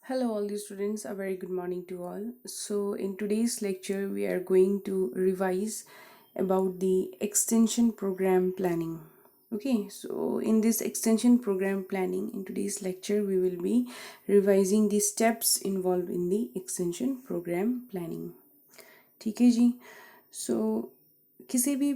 Hello, all the students. A very good morning to all. So, in today's lecture, we are going to revise about the extension program planning. Okay, so in this extension program planning, in today's lecture, we will be revising the steps involved in the extension program planning. ठीक है जी. सो किसी भी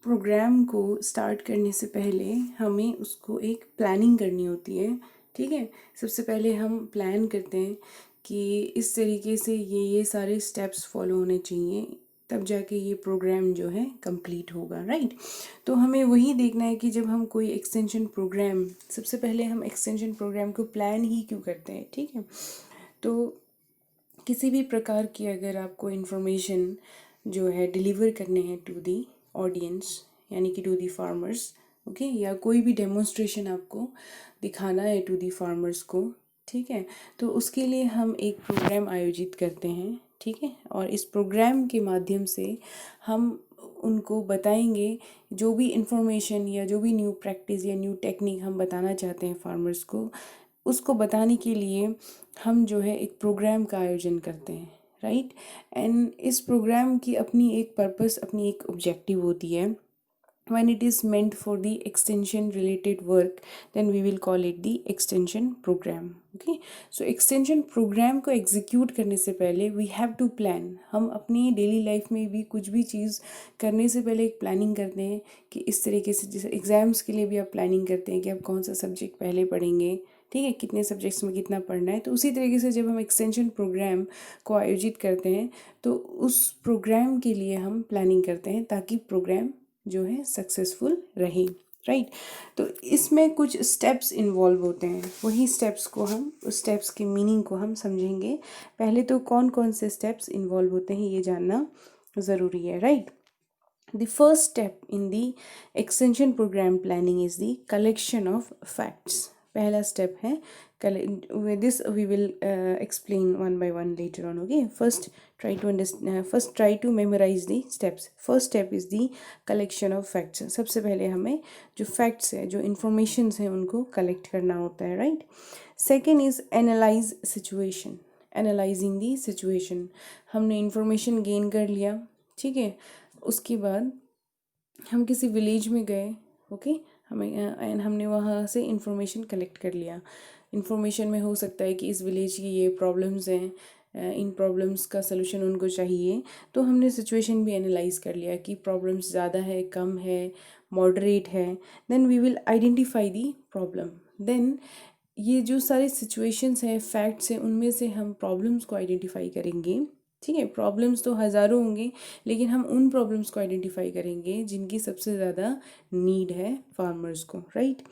programme को start करने से पहले हमें उसको एक प्लानिंग करनी होती है. ठीक है, सबसे पहले हम प्लान करते हैं कि इस तरीके से ये सारे स्टेप्स फॉलो होने चाहिए, तब जाके ये प्रोग्राम जो है कंप्लीट होगा. राइट. तो हमें वही देखना है कि जब हम कोई एक्सटेंशन प्रोग्राम, सबसे पहले हम एक्सटेंशन प्रोग्राम को प्लान ही क्यों करते हैं. ठीक है, तो किसी भी प्रकार की अगर आपको इन्फॉर्मेशन जो है डिलीवर करने हैं टू दी ऑडियंस, यानी कि टू दी फार्मर्स, ओके, या कोई भी डेमोन्स्ट्रेशन आपको दिखाना है टू दी फार्मर्स को. ठीक है, तो उसके लिए हम एक प्रोग्राम आयोजित करते हैं. ठीक है, और इस प्रोग्राम के माध्यम से हम उनको बताएंगे जो भी इंफॉर्मेशन या जो भी न्यू प्रैक्टिस या न्यू टेक्निक हम बताना चाहते हैं फार्मर्स को, उसको बताने के लिए हम जो है एक प्रोग्राम का आयोजन करते हैं. राइट. एंड इस प्रोग्राम की अपनी एक पर्पस, अपनी एक ऑब्जेक्टिव होती है. when it is meant for the extension related work, then we will call it the extension program. Okay, so extension program को execute करने से पहले we have to plan. हम अपनी डेली लाइफ में भी कुछ भी चीज़ करने से पहले एक प्लानिंग करते हैं कि इस तरीके से, जैसे एग्ज़ाम्स के लिए भी आप प्लानिंग करते हैं कि आप कौन सा सब्जेक्ट पहले पढ़ेंगे. ठीक है, कितने सब्जेक्ट्स में कितना पढ़ना है. तो उसी तरीके से जब हम एक्सटेंशन प्रोग्राम को आयोजित करते हैं तो उस प्रोग्राम के लिए हम प्लानिंग करते हैं ताकि प्रोग्राम जो है सक्सेसफुल रहे. राइट. तो इसमें कुछ स्टेप्स इन्वॉल्व होते हैं, वही स्टेप्स को हम, उस स्टेप्स के मीनिंग को हम समझेंगे. पहले तो कौन कौन से स्टेप्स इन्वॉल्व होते हैं ये जानना ज़रूरी है. Right. The first step in the extension program planning is the collection of facts. पहला स्टेप है, with this we will explain one by one later on. Okay, first try to memorize the steps. First step is the collection of facts. सबसे पहले हमें जो facts है, जो informations हैं, उनको collect करना होता है. Right. Second is analyze situation. Analyzing the situation. हमने information gain कर लिया. ठीक है, उसके बाद हम किसी विलेज में गए. ओके, एंड हमने वहाँ से इंफॉर्मेशन कलेक्ट कर लिया. इंफॉर्मेशन में हो सकता है कि इस विलेज की ये प्रॉब्लम्स हैं, इन प्रॉब्लम्स का सलूशन उनको चाहिए. तो हमने सिचुएशन भी एनालाइज कर लिया कि प्रॉब्लम्स ज़्यादा है, कम है, मॉडरेट है. Then we will identify the problem. Then ये जो सारी सिचुएशंस हैं, फैक्ट्स हैं, उनमें से हम प्रॉब्लम्स को आइडेंटिफाई करेंगे. ठीक है, प्रॉब्लम्स तो हज़ारों होंगे, लेकिन हम उन प्रॉब्लम्स को आइडेंटिफाई करेंगे जिनकी सबसे ज़्यादा नीड है फार्मर्स को. Right.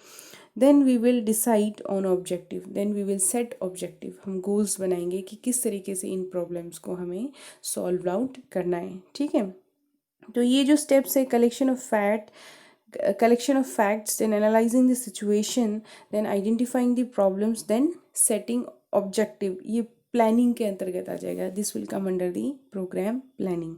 Then we will decide on objective. Then we will set objective. हम गोल्स बनाएंगे कि किस तरीके से इन प्रॉब्लम्स को हमें सॉल्व आउट करना है. ठीक है, तो ये जो स्टेप्स है, collection of facts, then analyzing the situation, then identifying the problems, then setting objective, ये प्लानिंग के अंतर्गत आ जाएगा. This will come under the programme planning.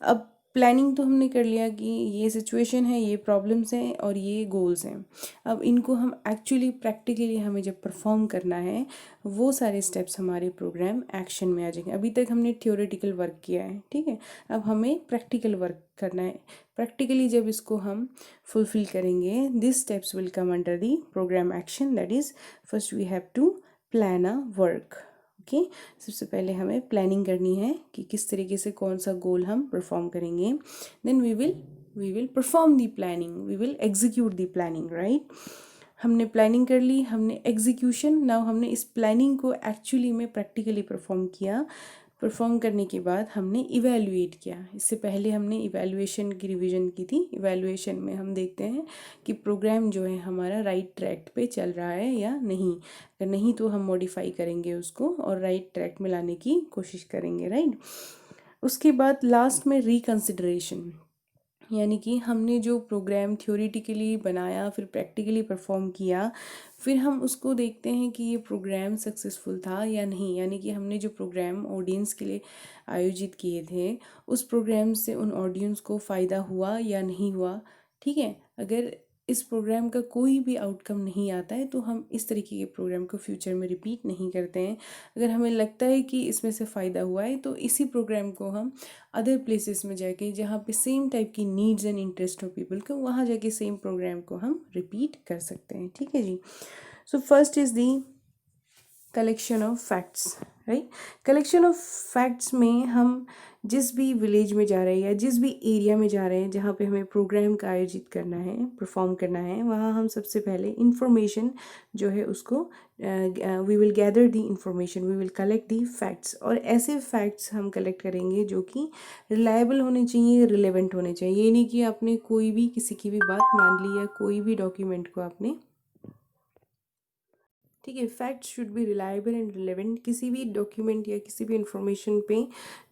अब प्लानिंग तो हमने कर लिया कि ये सिचुएशन है, ये प्रॉब्लम्स हैं और ये गोल्स हैं. अब इनको हम एक्चुअली प्रैक्टिकली हमें जब परफॉर्म करना है, वो सारे स्टेप्स हमारे प्रोग्राम एक्शन में आ जाएंगे. अभी तक हमने थ्योरेटिकल वर्क किया है. ठीक है, अब हमें प्रैक्टिकल वर्क करना है. प्रैक्टिकली जब इसको हम फुलफिल करेंगे, this steps will come under the programme action. That is, first we have to plan a work. Okay, सबसे पहले हमें प्लानिंग करनी है कि किस तरीके से कौन सा गोल हम परफॉर्म करेंगे. Then we will perform the planning, we will execute the planning. Right. हमने प्लानिंग कर ली, हमने एग्जीक्यूशन. नाउ हमने इस प्लानिंग को एक्चुअली में प्रैक्टिकली परफॉर्म किया. परफॉर्म करने के बाद हमने इवैल्यूएट किया. इससे पहले हमने इवैल्यूएशन की रिवीजन की थी. इवैल्यूएशन में हम देखते हैं कि प्रोग्राम जो है हमारा राइट ट्रैक पे चल रहा है या नहीं. अगर नहीं तो हम मॉडिफाई करेंगे उसको और राइट ट्रैक में लाने की कोशिश करेंगे. राइट. उसके बाद लास्ट में रिकन्सिडरेशन, यानी कि हमने जो प्रोग्राम थ्योरेटिकली बनाया, फिर प्रैक्टिकली परफॉर्म किया, फिर हम उसको देखते हैं कि ये प्रोग्राम सक्सेसफुल था या नहीं. यानी कि हमने जो प्रोग्राम ऑडियंस के लिए आयोजित किए थे, उस प्रोग्राम से उन ऑडियंस को फ़ायदा हुआ या नहीं हुआ. ठीक है, अगर इस प्रोग्राम का कोई भी आउटकम नहीं आता है तो हम इस तरीके के प्रोग्राम को फ्यूचर में रिपीट नहीं करते हैं। अगर हमें लगता है कि इसमें से फ़ायदा हुआ है तो इसी प्रोग्राम को हम अदर प्लेसेस में जाके जहाँ पे सेम टाइप की नीड्स एंड इंटरेस्ट हो पीपल को, वहाँ जाके सेम प्रोग्राम को हम रिपीट कर सकते हैं। ठीक है जी। So first is the collection of facts, right. Collection of facts में हम जिस भी विलेज में जा रहे हैं या जिस भी एरिया में जा रहे हैं जहाँ पे हमें प्रोग्राम का आयोजित करना है, परफॉर्म करना है, वहाँ हम सबसे पहले इंफॉर्मेशन जो है उसको we will gather the information, we will collect the facts. और ऐसे फैक्ट्स हम कलेक्ट करेंगे जो कि रिलायबल होने चाहिए, रिलेवेंट होने चाहिए। ये नहीं कि आपने कोई भी किसी की भी बात मान ली या कोई भी डॉक्यूमेंट को आपने, ठीक है, fact should be reliable and relevant. किसी भी डॉक्यूमेंट या किसी भी इंफॉर्मेशन पे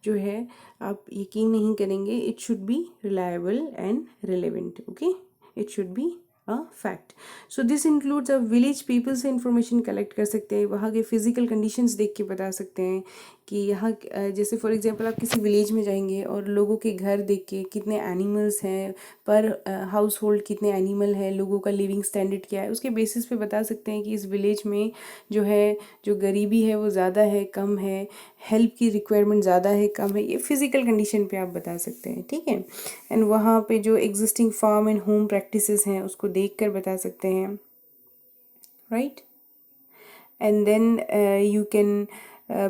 जो है आप यकीन नहीं करेंगे, it should be reliable and relevant. Okay, it should be a fact. So this includes a village people से इंफॉर्मेशन कलेक्ट कर सकते हैं, वहाँ के फिजिकल कंडीशंस देख के बता सकते हैं कि यहाँ जैसे फॉर एग्जांपल आप किसी विलेज में जाएंगे और लोगों के घर देख के कितने एनिमल्स हैं, पर हाउस होल्ड कितने एनिमल हैं, लोगों का लिविंग स्टैंडर्ड क्या है, उसके बेसिस पे बता सकते हैं कि इस विलेज में जो है जो गरीबी है वो ज़्यादा है, कम है, हेल्प की रिक्वायरमेंट ज़्यादा है, कम है। ये फिजिकल कंडीशन पे आप बता सकते हैं। ठीक है। एंड वहाँ पे जो existing farm and home practices हैं उसको देख कर बता सकते हैं, right. And then you can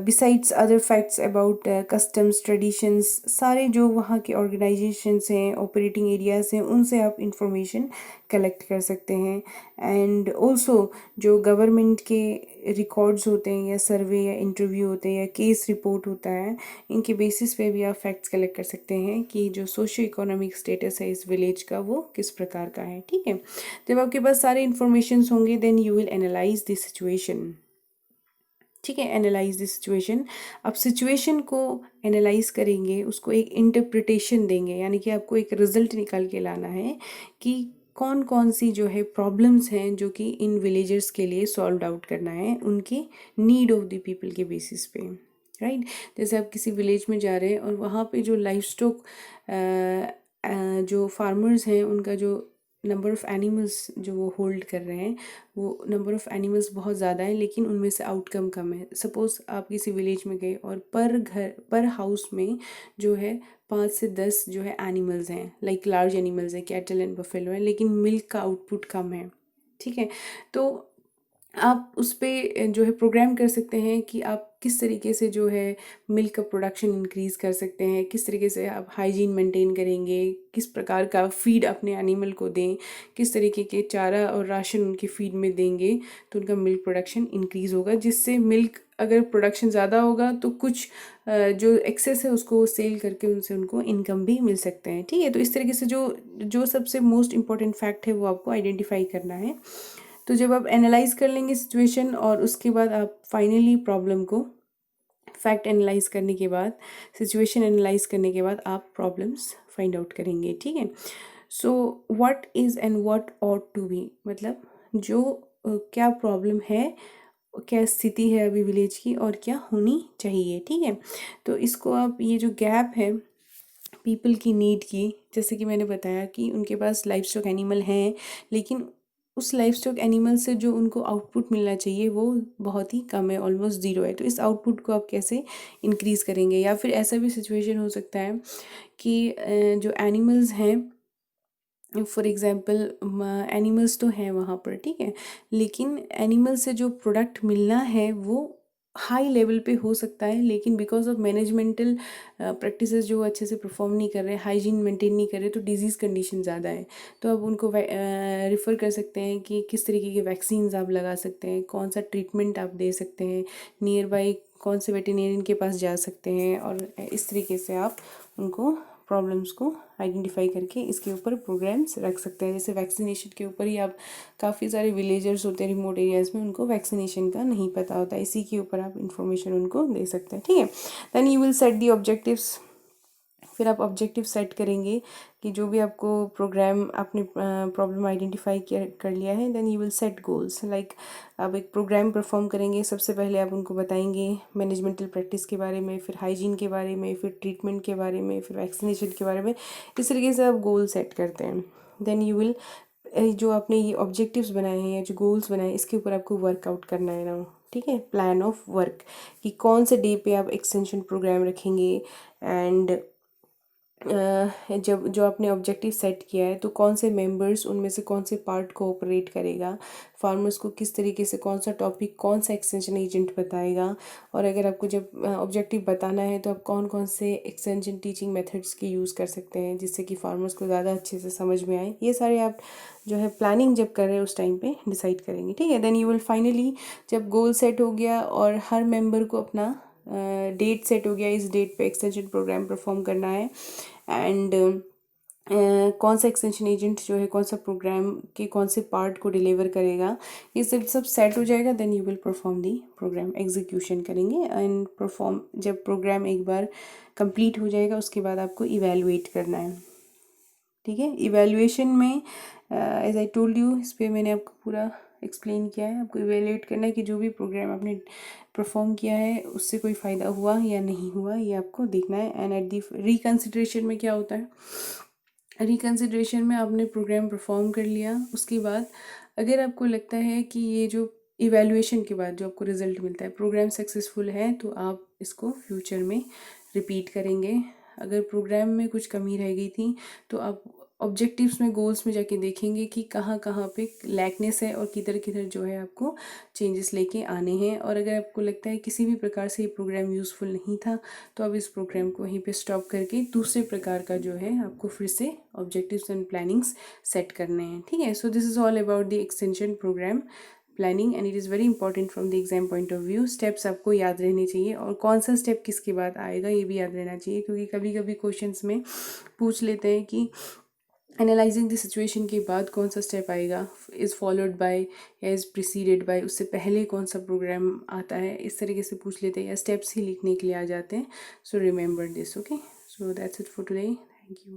besides other facts about customs traditions, सारे जो वहाँ के ऑर्गेनाइजेशंस हैं, ऑपरेटिंग एरियाज हैं, उनसे आप इंफॉर्मेशन कलेक्ट कर सकते हैं। एंड ऑल्सो जो गवर्नमेंट के रिकॉर्ड्स होते हैं या सर्वे या इंटरव्यू होते हैं या केस रिपोर्ट होता है, इनके बेसिस पे भी आप फैक्ट्स कलेक्ट कर सकते हैं कि जो सोशो इकोनॉमिक स्टेटस है इस विलेज का वो किस प्रकार का है। ठीक है। जब आपके पास सारे इन्फॉर्मेशन होंगे then you will analyse the situation. ठीक है, एनालाइज द सिचुएशन। अब सिचुएशन को एनालाइज करेंगे, उसको एक इंटरप्रिटेशन देंगे, यानी कि आपको एक रिजल्ट निकाल के लाना है कि कौन कौन सी जो है प्रॉब्लम्स हैं जो कि इन विलेजर्स के लिए सॉल्व आउट करना है उनके नीड ऑफ द पीपल के बेसिस पे, राइट। जैसे आप किसी विलेज में जा रहे हैं और वहाँ पे जो लाइफ स्टॉक जो फार्मर्स हैं उनका जो नंबर ऑफ़ एनिमल्स जो वो होल्ड कर रहे हैं, वो नंबर ऑफ़ एनिमल्स बहुत ज़्यादा है लेकिन उनमें से आउटकम कम है। सपोज़ आप किसी विलेज में गए और पर हाउस में जो है 5 से 10 जो है एनिमल्स हैं, लाइक लार्ज एनिमल्स हैं, कैटल एंड बफेलो हैं, लेकिन मिल्क का आउटपुट कम है। ठीक है। तो आप उस पे जो है प्रोग्राम कर सकते हैं कि आप किस तरीके से जो है मिल्क का प्रोडक्शन इंक्रीज़ कर सकते हैं, किस तरीके से आप हाइजीन मेंटेन करेंगे, किस प्रकार का फीड अपने एनिमल को दें, किस तरीके के चारा और राशन उनके फीड में देंगे तो उनका मिल्क प्रोडक्शन इंक्रीज़ होगा, जिससे मिल्क अगर प्रोडक्शन ज़्यादा होगा तो कुछ जो एक्सेस है उसको सेल करके उनसे उनको इनकम भी मिल सकते हैं। ठीक है। तो इस तरीके से जो जो सबसे मोस्ट इम्पॉर्टेंट फैक्ट है वो आपको आइडेंटिफाई करना है। तो जब आप एनालाइज कर लेंगे सिचुएशन और उसके बाद आप फाइनली प्रॉब्लम को फैक्ट एनालाइज करने के बाद, सिचुएशन एनालाइज करने के बाद आप प्रॉब्लम्स फाइंड आउट करेंगे। ठीक है। So what is and what ought to be, मतलब जो क्या प्रॉब्लम है, क्या स्थिति है अभी विलेज की और क्या होनी चाहिए। ठीक है। तो इसको आप ये जो गैप है पीपल की नीड की, जैसे कि मैंने बताया कि उनके पास लाइफ स्टॉक एनिमल हैं लेकिन उस लाइफ स्टॉक एनिमल से जो उनको आउटपुट मिलना चाहिए वो बहुत ही कम है, ऑलमोस्ट ज़ीरो है। तो इस आउटपुट को आप कैसे इंक्रीज़ करेंगे। या फिर ऐसा भी सिचुएशन हो सकता है कि जो एनिमल्स हैं, फॉर एग्ज़ाम्पल एनिमल्स तो हैं वहाँ पर, ठीक है, लेकिन एनिमल से जो प्रोडक्ट मिलना है वो हाई लेवल पे हो सकता है लेकिन बिकॉज ऑफ मैनेजमेंटल प्रैक्टिसेस जो अच्छे से परफॉर्म नहीं कर रहे, हाइजीन मेंटेन नहीं कर रहे, तो डिजीज़ कंडीशन ज़्यादा है। तो आप उनको रिफ़र कर सकते हैं कि किस तरीके के वैक्सीन्स आप लगा सकते हैं, कौन सा ट्रीटमेंट आप दे सकते हैं, नियर बाई कौन से वेटेरियन के पास जा सकते हैं, और इस तरीके से आप उनको प्रॉब्लम्स को आइडेंटिफाई करके इसके ऊपर प्रोग्राम्स रख सकते हैं। जैसे वैक्सीनेशन के ऊपर ही आप, काफ़ी सारे विलेजर्स होते हैं रिमोट एरियाज़ में, उनको वैक्सीनेशन का नहीं पता होता, इसी के ऊपर आप इंफॉर्मेशन उनको दे सकते हैं। ठीक है। Then you will set the objectives. फिर आप ऑब्जेक्टिव सेट करेंगे कि जो भी आपको प्रोग्राम आपने प्रॉब्लम आइडेंटिफाई कर लिया है, then you will set goals. Like आप एक प्रोग्राम परफॉर्म करेंगे, सबसे पहले आप उनको बताएंगे मैनेजमेंटल प्रैक्टिस के बारे में, फिर हाइजीन के बारे में, फिर ट्रीटमेंट के बारे में, फिर वैक्सीनेशन के बारे में। इस तरीके से आप गोल सेट करते हैं। देन यू विल जो आपने ये ऑब्जेक्टिव्स बनाए हैं या जो गोल्स बनाए हैं इसके ऊपर आपको वर्कआउट करना है ना, ठीक है। प्लान ऑफ वर्क कि कौन से डे पे आप एक्सटेंशन प्रोग्राम रखेंगे, एंड जब जो आपने ऑब्जेक्टिव सेट किया है तो कौन से मेंबर्स उनमें से कौन से पार्ट कोऑपरेट करेगा, फार्मर्स को किस तरीके से कौन सा टॉपिक कौन सा एक्सटेंशन एजेंट बताएगा, और अगर आपको जब ऑब्जेक्टिव बताना है तो आप कौन कौन से एक्सटेंशन टीचिंग मेथड्स के यूज़ कर सकते हैं जिससे कि फार्मर्स को ज़्यादा अच्छे से समझ में आए। ये सारे आप जो है प्लानिंग जब कर रहे हैं उस टाइम पे डिसाइड करेंगे, ठीक है। देन यू विल फाइनली, जब गोल सेट हो गया और हर मेंबर को अपना डेट सेट हो गया, इस डेट पे एक्सटेंशन प्रोग्राम परफॉर्म करना है, एंड कौन सा एक्सटेंशन एजेंट जो है कौन सा प्रोग्राम के कौन से पार्ट को डिलीवर करेगा, ये सब सेट हो जाएगा, then you will perform the programme, execution करेंगे एंड परफॉर्म। जब प्रोग्राम एक बार कंप्लीट हो जाएगा उसके बाद आपको इवेलुएट करना है, ठीक है। इवेलुएशन में एज आई टोल्ड यू, इस पर मैंने आपको पूरा एक्सप्लेन किया है। आपको इवेलुएट करना है कि जो भी प्रोग्राम आपने परफॉर्म किया है उससे कोई फ़ायदा हुआ या नहीं हुआ, ये आपको देखना है। एंड एट दी रिकन्सिडरेशन में क्या होता है, रिकन्सिडरेशन में आपने प्रोग्राम परफॉर्म कर लिया, उसके बाद अगर आपको लगता है कि ये जो इवैल्यूएशन के बाद जो आपको रिजल्ट मिलता है प्रोग्राम सक्सेसफुल है, तो आप इसको फ्यूचर में रिपीट करेंगे। अगर प्रोग्राम में कुछ कमी रह गई थी तो आप ऑब्जेक्टिव्स में, गोल्स में जाके देखेंगे कि कहाँ कहाँ पे लैकनेस है और किधर किधर जो है आपको चेंजेस लेके आने हैं। और अगर आपको लगता है किसी भी प्रकार से ये प्रोग्राम यूज़फुल नहीं था तो अब इस प्रोग्राम को वहीं पे स्टॉप करके दूसरे प्रकार का जो है आपको फिर से ऑब्जेक्टिव्स एंड प्लानिंग्स सेट करने हैं, ठीक है। So this is all about the extension programme planning and it is very important from the exam point of view. Steps आपको याद रहने चाहिए और कौन सा स्टेप किसके बाद आएगा ये भी याद रहना चाहिए, क्योंकि कभी कभी क्वेश्चंस में पूछ लेते हैं कि एनालाइजिंग द सिचुएशन के बाद कौन सा स्टेप आएगा, इज़ फॉलोड बाय या इज़ प्रिसीडेड बाय, उससे पहले कौन सा प्रोग्राम आता है, इस तरीके से पूछ लेते हैं या स्टेप्स ही लिखने के लिए आ जाते हैं। So remember this, okay. So that's it for today, thank you.